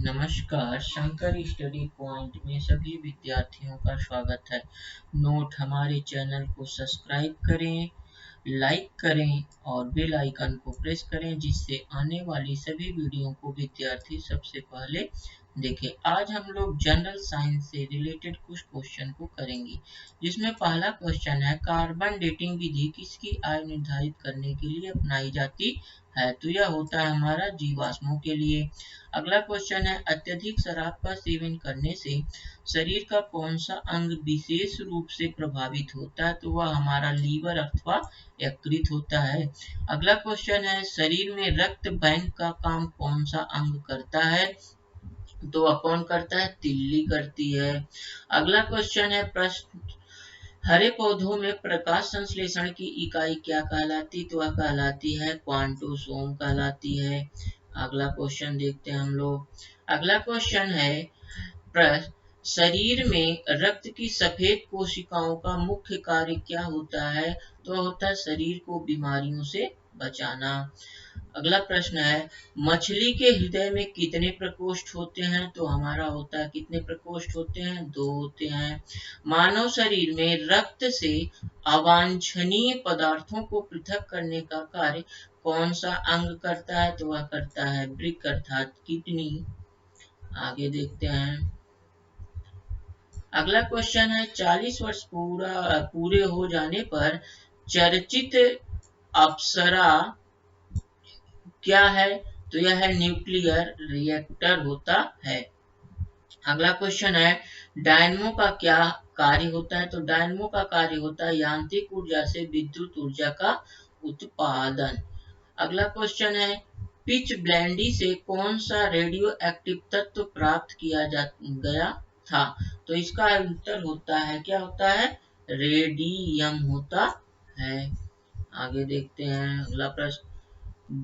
नमस्कार, Shankar study point में सभी विद्यार्थियों का स्वागत है। नोट हमारे चैनल को सब्सक्राइब करें, लाइक करें और बेल आइकन को प्रेस करें जिससे आने वाली सभी वीडियो को विद्यार्थी सबसे पहले देखें। आज हम लोग जनरल साइंस से रिलेटेड कुछ क्वेश्चन को करेंगे, जिसमें पहला क्वेश्चन है कार्बन डेटिंग विधि किसकी आयु निर्धारित करने के लिए अपनाई जाती है? तो यह होता है हमारा जीवाश्मों के लिए। अगला क्वेश्चन है अत्यधिक शराब का सेवन करने से शरीर का कौन सा अंग विशेष रूप से प्रभावित होता है? तो वह हमारा लीवर अथवा यकृत होता है। अगला क्वेश्चन है शरीर में रक्त बैंक का काम कौन सा अंग करता है? तो वह कौन करता है? तिल्ली करती है। अगला क्वेश्चन है प्रश्न हरे पौधों में प्रकाश संश्लेषण की इकाई क्या कहलाती? तो वह कहलाती है क्वांटोसोम कहलाती है। अगला क्वेश्चन देखते हैं हम लोग। अगला क्वेश्चन है शरीर में रक्त की सफेद कोशिकाओं का मुख्य कार्य क्या होता है? तो होता है शरीर को बीमारियों से बचाना। अगला प्रश्न है मछली के हृदय में कितने प्रकोष्ठ होते हैं? तो हमारा होता है कितने प्रकोष्ठ होते हैं? 2 होते हैं। मानव शरीर में रक्त से अवांछनीय पदार्थों को पृथक करने का कार्य कौन सा अंग करता है? तो वह करता है वृक्क अर्थात किडनी। आगे देखते हैं। अगला क्वेश्चन है 40 वर्ष पूरे हो जाने पर चर्चित अप्सरा क्या है? तो यह है न्यूक्लियर रिएक्टर होता है। अगला क्वेश्चन है डायनमो का क्या कार्य होता है? तो डायनमो का कार्य होता है यांत्रिक ऊर्जा से विद्युत ऊर्जा का उत्पादन। अगला क्वेश्चन है पिच ब्लेंडी से कौन सा रेडियो एक्टिव तत्व प्राप्त किया गया था? तो इसका उत्तर होता है क्या होता है? रेडियम होता है। आगे देखते हैं अगला प्रश्न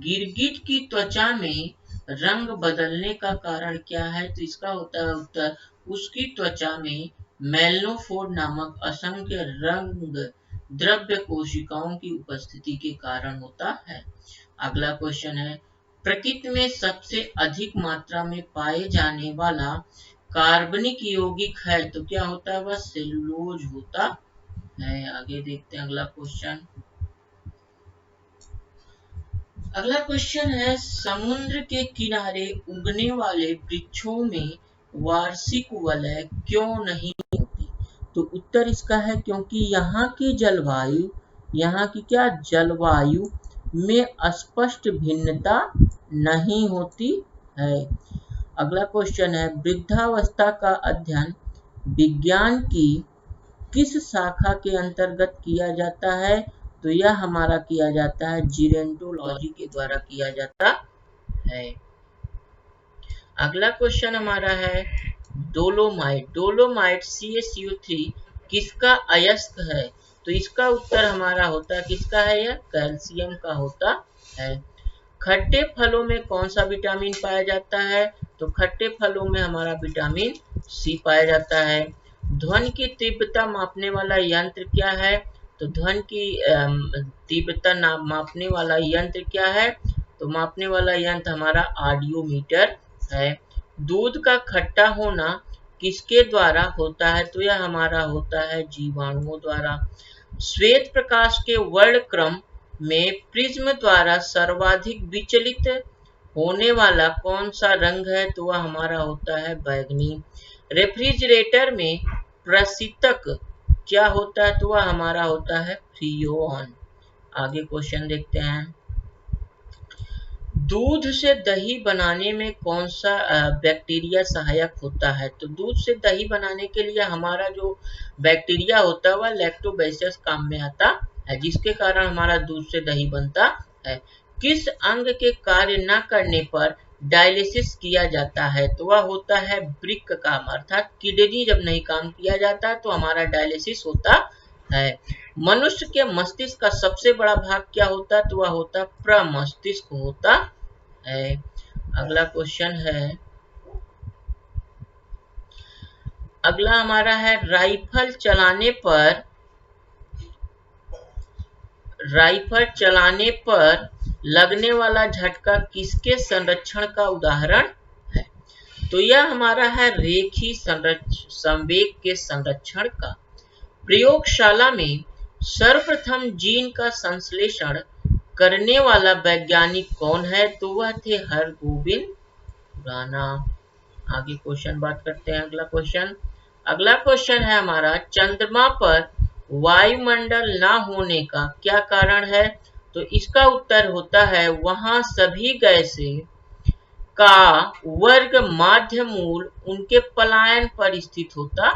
गिरगिट की त्वचा में रंग बदलने का कारण क्या है? तो इसका होता है उत्तर उसकी त्वचा में मेलनोफोर नामक असंख्य रंग द्रव्य कोशिकाओं की उपस्थिति के कारण होता है। अगला क्वेश्चन है प्रकृति में सबसे अधिक मात्रा में पाए जाने वाला कार्बनिक यौगिक है? तो क्या होता है? वह सेलुलोज होता है। आगे देखते हैं अगला क्वेश्चन। अगला क्वेश्चन है समुद्र के किनारे उगने वाले वृक्षों में वार्षिक वलय क्यों नहीं होती? तो उत्तर इसका है क्योंकि यहाँ की जलवायु में स्पष्ट भिन्नता नहीं होती है। अगला क्वेश्चन है वृद्धावस्था का अध्ययन विज्ञान की किस शाखा के अंतर्गत किया जाता है? तो यह हमारा किया जाता है जीरेंटोलॉजी के द्वारा किया जाता है। अगला क्वेश्चन हमारा है डोलोमाइट CaCO3 किसका अयस्क है? तो इसका उत्तर हमारा होता है किसका है? यह कैल्शियम का होता है। खट्टे फलों में कौन सा विटामिन पाया जाता है? तो खट्टे फलों में हमारा विटामिन सी पाया जाता है। ध्वनि की तीव्रता मापने वाला यंत्र क्या है? तो ध्वनि की तीव्रता मापने वाला यंत्र क्या है? तो मापने वाला यंत्र हमारा ऑडियोमीटर है। दूध का खट्टा होना किसके द्वारा होता है? तो यह हमारा होता है जीवाणुओं द्वारा। श्वेत प्रकाश के वर्णक्रम में प्रिज्म द्वारा सर्वाधिक विचलित होने वाला कौन सा रंग है? तो वह हमारा होता है बैंगनी। रेफ्रिजरेटर में प्रशीतक क्या होता है? तो वह हमारा होता है फ्रीऑन। आगे क्वेश्चन देखते हैं दूध से दही बनाने में कौन सा बैक्टीरिया सहायक होता है? तो दूध से दही बनाने के लिए हमारा जो बैक्टीरिया होता है वह लैक्टोबैसिलस काम में आता है, जिसके कारण हमारा दूध से दही बनता है। किस अंग के कार्य न करने पर डायलिसिस किया जाता है? तो वह होता है वृक्क काम, अर्थात किडनी जब नहीं काम किया जाता तो हमारा डायलिसिस होता है। मनुष्य के मस्तिष्क का सबसे बड़ा भाग क्या होता है? तो वह होता प्रमस्तिष्क होता है। अगला क्वेश्चन है अगला हमारा है राइफल चलाने पर लगने वाला झटका किसके संरक्षण का उदाहरण है? तो यह हमारा है रेखीय संवेग के संरक्षण का। प्रयोगशाला में सर्वप्रथम जीन का संश्लेषण करने वाला वैज्ञानिक कौन है? तो वह थे हरगोविंद खुराना। आगे क्वेश्चन बात करते हैं। अगला क्वेश्चन है हमारा, चंद्रमा पर वायुमंडल ना होने का क्या कारण है? तो इसका उत्तर होता है वहां सभी गैसें का वर्ग माध्य मूल उनके पलायन पर स्थित होता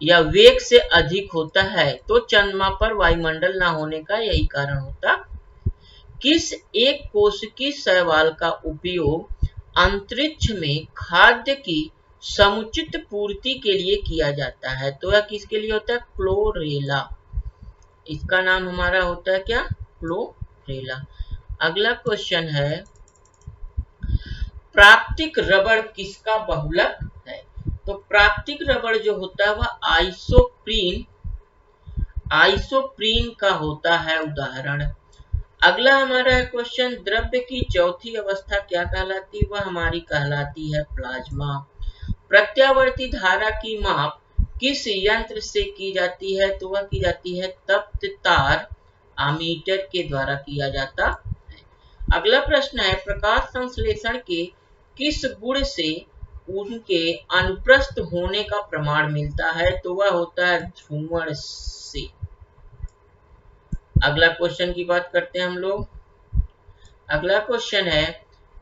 या वेग से अधिक होता है। तो चंद्रमा पर वायुमंडल ना होने का यही कारण होता। किस एक कोशिकीय शैवाल का उपयोग अंतरिक्ष में खाद्य की समुचित पूर्ति के लिए किया जाता है? तो यह किसके लिए होता है? क्लोरेला। इसका नाम हमारा होता है क्या? क्लोरेला। अगला क्वेश्चन है, प्राकृतिक रबड़ किसका बहुलक है? तो प्राकृतिक रबड़ जो होता है वह आइसोप्रीन का होता है उदाहरण। अगला हमारा क्वेश्चन, द्रव्य की चौथी अवस्था क्या कहलाती है? वह हमारी कहलाती है प्लाज्मा। प्रत्यावर्ती धारा की माप किस यंत्र से की जाती है? तो वह की जाती है तप्त तार अमीटर के द्वारा किया जाता है। अगला प्रश्न है, प्रकाश संश्लेषण के किस गुण से उनके अनुप्रस्थ होने का प्रमाण मिलता है? तो वह होता है ध्रुवण से। अगला क्वेश्चन की बात करते हैं हम लोग। अगला क्वेश्चन है,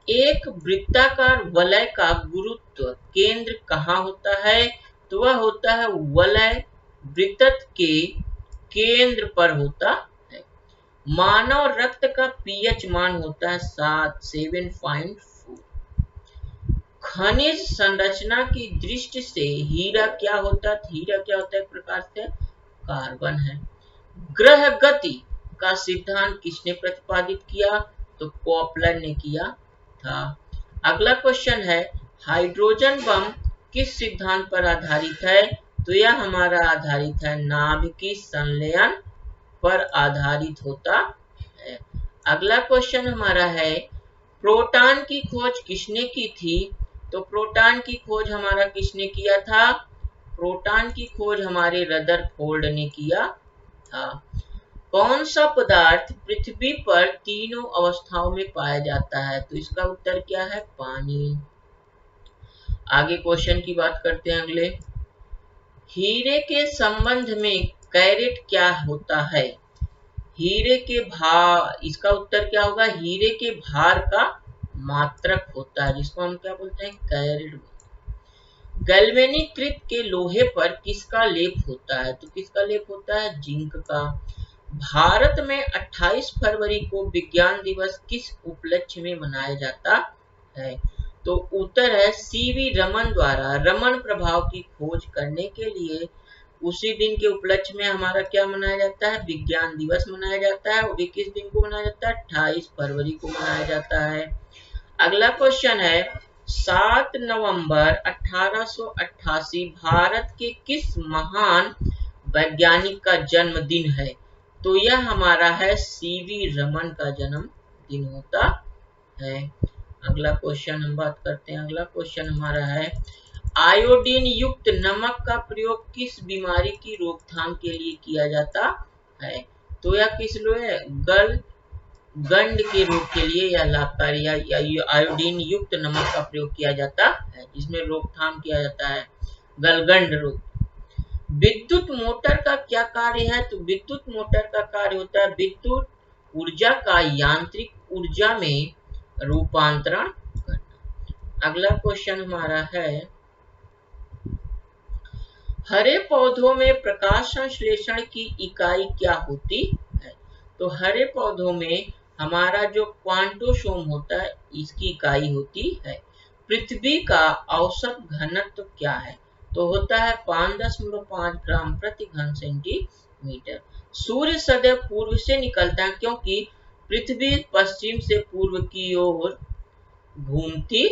एक वृत्ताकार वलय का गुरुत्व केंद्र कहाँ होता है? तो वह होता है वलय वृत्त के केंद्र पर होता है। मानव रक्त का पीएच मान होता है 7.4। खनिज संरचना की दृष्टि से हीरा क्या होता है? हीरा क्या होता है? एक प्रकार से कार्बन है। ग्रह गति का सिद्धांत किसने प्रतिपादित किया? तो कोपलर ने किया था। अगला क्वेश्चन है, हाइड्रोजन बम किस सिद्धांत पर आधारित है? तो यह हमारा आधारित है नाभिकीय संलयन पर आधारित होता है। अगला क्वेश्चन हमारा है, प्रोटॉन की खोज किसने की थी? तो प्रोटॉन की खोज हमारा किसने किया था? प्रोटॉन की खोज हमारे रदरफोर्ड ने किया था। कौन सा पदार्थ पृथ्वी पर तीनों अवस्थाओं में पाया जाता है? तो इसका उत्तर क्या है? पानी। आगे क्वेश्चन की बात करते हैं अगले। हीरे के संबंध में कैरेट क्या होता है? हीरे के भार, इसका उत्तर क्या होगा? हीरे के भार का मात्रक होता है, जिसको हम क्या बोलते हैं? कैरेट। गैल्वेनीकृत के लोहे पर किसका लेप होता है? तो किसका लेप होता है? जिंक का। भारत में 28 फरवरी को विज्ञान दिवस किस उपलक्ष्य में मनाया जाता है? तो उत्तर है सीवी रमन द्वारा रमन प्रभाव की खोज करने के लिए उसी दिन के उपलक्ष्य में हमारा क्या मनाया जाता है? विज्ञान दिवस मनाया जाता है। वो भी किस दिन को मनाया जाता है? 28 फरवरी को मनाया जाता है। अगला क्वेश्चन है, 7 नवंबर 1888 भारत के किस महान वैज्ञानिक का जन्मदिन है? तो यह हमारा है सीवी रमन का जन्मदिन होता है। अगला क्वेश्चन हम बात करते हैं। अगला क्वेश्चन हमारा है, आयोडीन युक्त नमक का प्रयोग किस बीमारी की रोकथाम के लिए किया जाता है? तो यह किस लिए? गंड के रोग के लिए या लाभकारी या आयोडीन युक्त नमक का प्रयोग किया जाता है, जिसमें रोकथाम किया जाता है गलगंड रोग। विद्युत मोटर का क्या कार्य है? तो विद्युत मोटर का कार्य होता है विद्युत ऊर्जा का यांत्रिक ऊर्जा में रूपांतरण करना। अगला क्वेश्चन हमारा है, हरे पौधों में प्रकाश संश्लेषण की इकाई क्या होती है? तो हरे पौधों में हमारा जो क्वांटोसोम होता है इसकी इकाई होती है। पृथ्वी का औसत घनत्व क्या है? तो होता है 5.5 ग्राम प्रति घन सेंटीमीटर। सूर्य सदैव पूर्व से निकलता है क्योंकि पृथ्वी पश्चिम से पूर्व की ओर घूमती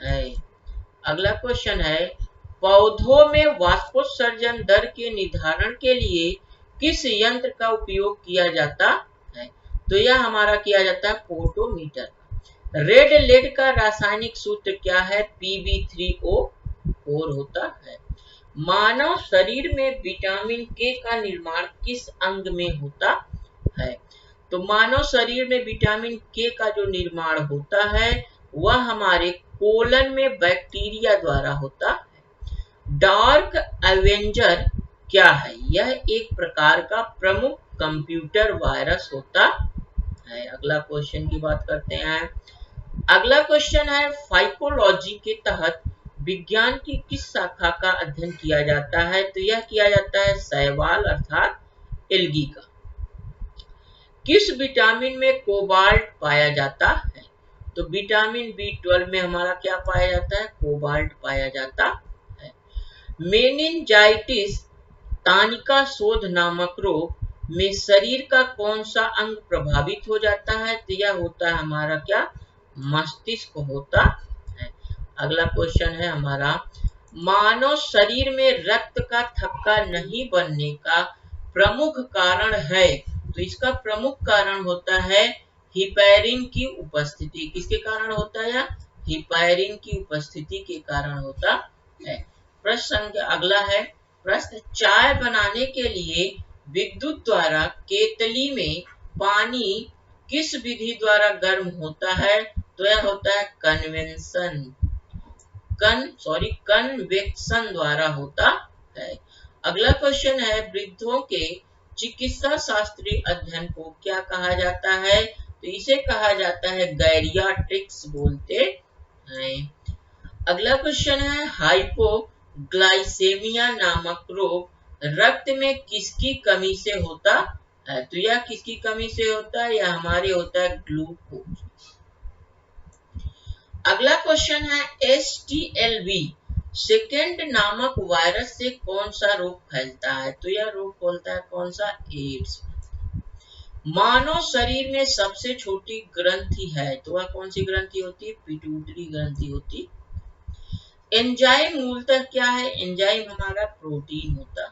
है। अगला क्वेश्चन है, पौधों में वाष्पोत्सर्जन दर के निर्धारण के लिए किस यंत्र का उपयोग किया जाता है? तो यह हमारा किया जाता है फोटोमीटर। रेड लेड का रासायनिक सूत्र क्या है? Pb3O4 होता है। मानव शरीर में विटामिन के का निर्माण किस अंग में होता है? तो मानव शरीर में विटामिन के का जो निर्माण होता है वह हमारे कोलन में बैक्टीरिया द्वारा होता है। डार्क एवेंजर क्या है? यह एक प्रकार का प्रमुख कंप्यूटर वायरस होता है। अगला क्वेश्चन की बात करते हैं। अगला क्वेश्चन है, फाइकोलॉजी के तहत विज्ञान की किस शाखा का अध्ययन किया जाता है? तो यह किया जाता है शैवाल अर्थात एल्गी का। किस विटामिन में कोबाल्ट पाया जाता है? तो विटामिन B12 में हमारा क्या पाया जाता है? कोबाल्ट पाया जाता है। मेनिंजाइटिस तानिका शोध नामक रोग में शरीर का कौन सा अंग प्रभावित हो जाता है? तो यह होता है हमारा क्या? मस्तिष्क होता है। अगला क्वेश्चन है हमारा, मानव शरीर में रक्त का थक्का नहीं बनने का प्रमुख कारण है? तो इसका प्रमुख कारण होता है हिपैरिन की उपस्थिति। किसके कारण होता है? हिपैरिन की उपस्थिति के कारण होता है। प्रश्न अगला है, प्रश्न, चाय बनाने के लिए विद्युत द्वारा केतली में पानी किस विधि द्वारा गर्म होता है? तो यह होता है कन्वेक्शन द्वारा होता है। अगला क्वेश्चन है, वृद्धों के चिकित्सा शास्त्रीय अध्ययन को क्या कहा जाता है? तो इसे कहा जाता है गैरियाट्रिक्स बोलते हैं। अगला क्वेश्चन है, हाइपोग्लाइसेमिया नामक रोग रक्त में किसकी कमी से होता है? तो यह किसकी कमी से होता है? यह हमारे होता है ग्लूकोज। अगला क्वेश्चन है, HTLV सेकेंड नामक वायरस से कौन सा रोग फैलता है? तो यह रोग फैलता है कौन सा? एड्स। मानव शरीर में सबसे छोटी ग्रंथि है तो वह कौन सी ग्रंथि होती है? पिट्यूटरी ग्रंथि होती। एंजाइम मूलतः क्या है? एंजाइम हमारा प्रोटीन होता है।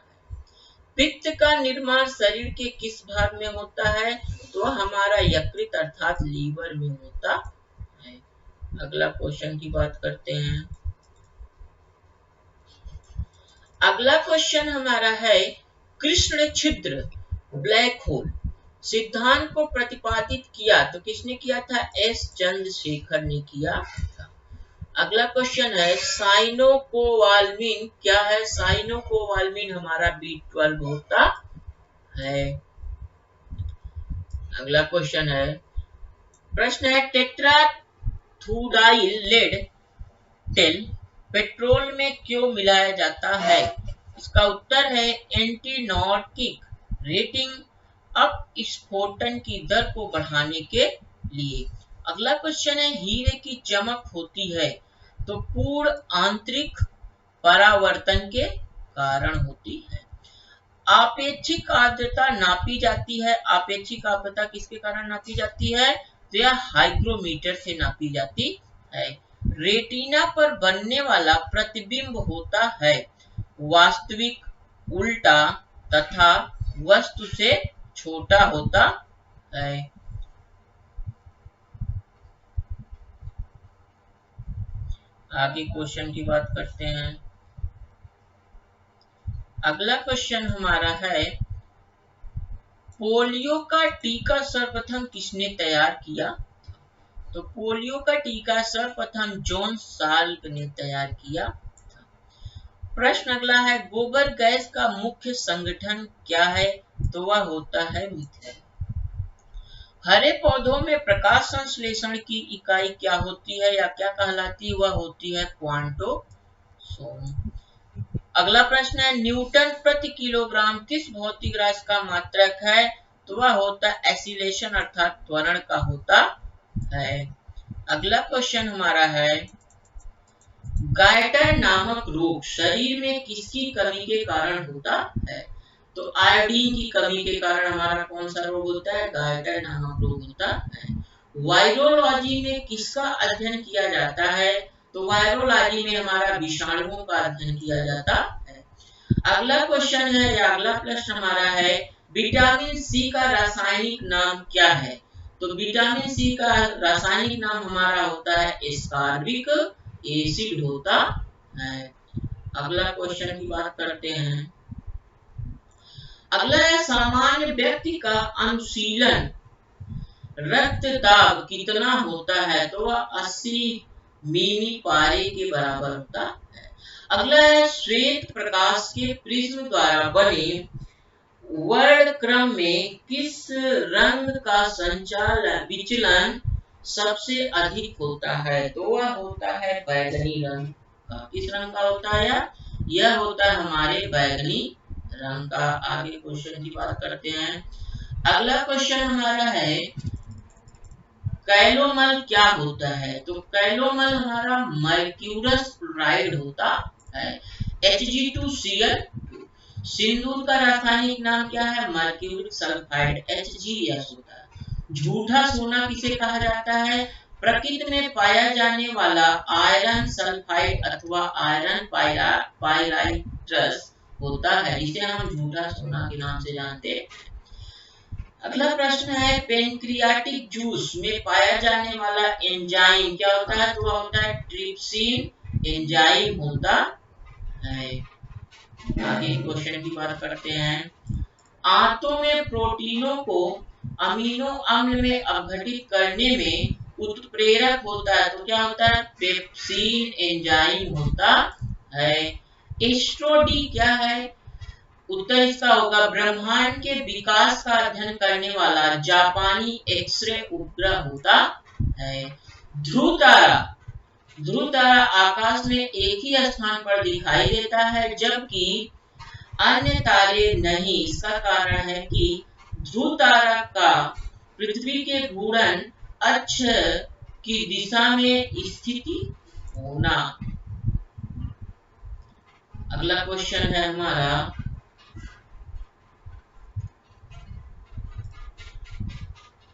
पित्त का निर्माण शरीर के किस भाग में होता है? तो हमारा यकृत अर्थात लीवर में होता है। अगला क्वेश्चन की बात करते हैं। अगला क्वेश्चन हमारा है, कृष्ण छिद्र ब्लैक होल सिद्धांत को प्रतिपादित किया तो किसने किया था? एस चंद्रशेखर ने किया था। अगला क्वेश्चन है, साइनोकोवाल्मिन क्या है? साइनोकोवाल्मिन हमारा B12 होता है। अगला क्वेश्चन है, प्रश्न है, टेट्राथुडाइल लेड तेल पेट्रोल में क्यों मिलाया जाता है? इसका उत्तर है एंटीनार्किक रेटिंग अपस्फोटन की दर को बढ़ाने के लिए। अगला क्वेश्चन है, हीरे की चमक होती है तो पूर्ण आंतरिक परावर्तन के कारण होती है। आपेक्षिक आर्द्रता नापी जाती है। आपेक्षिक आर्द्रता किसके कारण नापी जाती है? तो यह हाइग्रोमीटर से नापी जाती है। रेटिना पर बनने वाला प्रतिबिंब होता है वास्तविक, उल्टा तथा वस्तु से छोटा होता है। आगे क्वेश्चन की बात करते हैं। अगला क्वेश्चन हमारा है, पोलियो का टीका सर्वप्रथम किसने तैयार किया? तो पोलियो का टीका सर्वप्रथम जॉन साल्क ने तैयार किया। प्रश्न अगला है, गोबर गैस का मुख्य संगठन क्या है? तो वह होता है मीथेन। हरे पौधों में प्रकाश संश्लेषण की इकाई क्या होती है या क्या कहलाती है? वह होती है क्वांटोसोम। अगला प्रश्न है, न्यूटन प्रति किलोग्राम किस भौतिक राशि का मात्रक है? तो वह होता है एसिलेशन अर्थात त्वरण का होता है। अगला क्वेश्चन हमारा है, गायटर नामक रोग शरीर में किसकी कमी के कारण होता है? तो आयोडीन की कमी के कारण हमारा कौन सा रोग होता है? गायटर नामक रोग होता है। वायरोलॉजी में किसका अध्ययन किया जाता है? तो वायरोलॉजी में हमारा विषाणुओं का अध्ययन किया जाता है। अगला क्वेश्चन है या अगला प्रश्न हमारा है, विटामिन सी का रासायनिक नाम क्या है? तो विटामिन सी का रासायनिक नाम हमारा होता है एस्कॉर्बिक एसिड होता है। अगला क्वेश्चन की बात करते हैं। अगला है सामान्य व्यक्ति का अनुशीलन रक्तदाब कितना होता है, तो वह 80 मिमी पारे के बराबर होता है। अगला है श्वेत प्रकाश के प्रिज्म द्वारा बने वर्णक्रम में किस रंग का संचालन विचलन सबसे अधिक होता है, तो वह होता है बैगनी रंग का। किस रंग का होता है? यह होता है हमारे बैगनी रंग का। आगे क्वेश्चन की बात करते हैं। अगला क्वेश्चन हमारा है कैलोमल क्या होता है, तो कैलोमल हमारा मर्क्यूरस क्लोराइड होता है Hg2Cl2। सिंदूर का रासायनिक नाम क्या है? मर्क्यूरिक सल्फाइड HgS होता है। झूठा सोना किसे कहा जाता है? प्रकृति में पाया जाने वाला आयरन सल्फाइड अथवा आयरन पाइराइट्स होता है, जिसे हम झूठा सोना के नाम से जानते हैं। अगला प्रश्न है पेनक्रियाटिक जूस में पाया जाने वाला एंजाइम क्या होता है, तो वह होता है ट्रिप्सिन एंजाइम होता है। आगे क्वेश्चन की बात करते हैं। आंतों में प्रोटीनों को अमीनो अम्ल में अपघटित करने में उत्प्रेरक होता है, तो क्या होता है? पेप्सिन एंजाइम होता है। एस्ट्रोडी क्या है? उत्तर इसका होगा ब्रह्मांड के विकास का अध्ययन करने वाला जापानी एक्सरे उपग्रह होता है। ध्रुव तारा आकाश में एक ही स्थान पर दिखाई देता है जबकि अन्य तारे नहीं। इसका कारण है कि ध्रुव तारा का पृथ्वी के घूर्णन अक्ष की दिशा में स्थिति होना। अगला क्वेश्चन है हमारा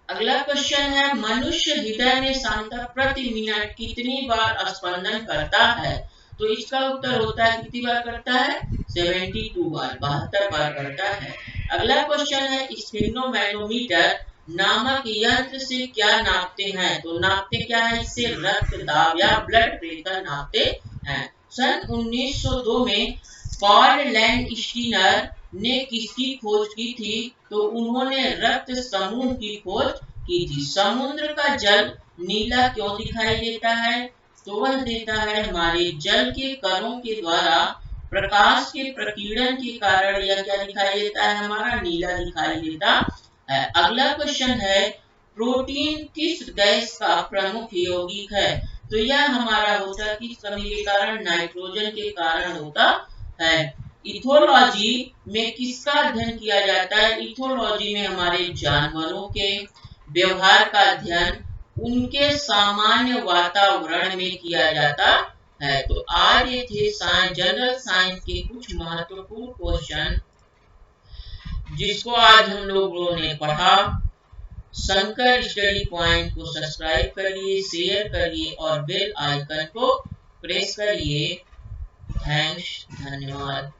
अगला क्वेश्चन है मनुष्य हृदय में सामान्यतः प्रति मिनट कितनी बार स्पंदन करता है, तो इसका उत्तर होता है कितनी बार करता है? 72 बार, 72 बार करता है। अगला क्वेश्चन है स्फेग्नोमैनोमीटर नामक यंत्र से क्या नापते हैं, तो नापते क्या है? इससे रक्तदाब या ब्लड प्रेशर नापते हैं। सन 1902 में कार्ल लैंडस्टीनर ने किसकी खोज की थी, तो उन्होंने रक्त समूह की खोज की थी। समुद्र का जल नीला क्यों दिखाई देता है, तो वह देता है हमारे जल के कणों के द्वारा प्रकाश के प्रकीर्णन के कारण यह क्या दिखाई देता है? हमारा नीला दिखाई देता है। अगला क्वेश्चन है प्रोटीन किस गैस का प्रमुख यौगिक है, तो यह हमारा होता है किस कमी के कारण? नाइट्रोजन के कारण होता है। इथोलॉजी में किसका अध्ययन किया जाता है? इथोलॉजी में हमारे जानवरों के व्यवहार का अध्ययन उनके सामान्य वातावरण में किया जाता है। तो आज ये थे जनरल साइंस के कुछ महत्वपूर्ण क्वेश्चन जिसको आज हम लोगों ने पढ़ा। शंकर स्टडी पॉइंट को सब्सक्राइब करिए, शेयर करिए और बेल आइकन को प्रेस करिए। थैंक्स, धन्यवाद।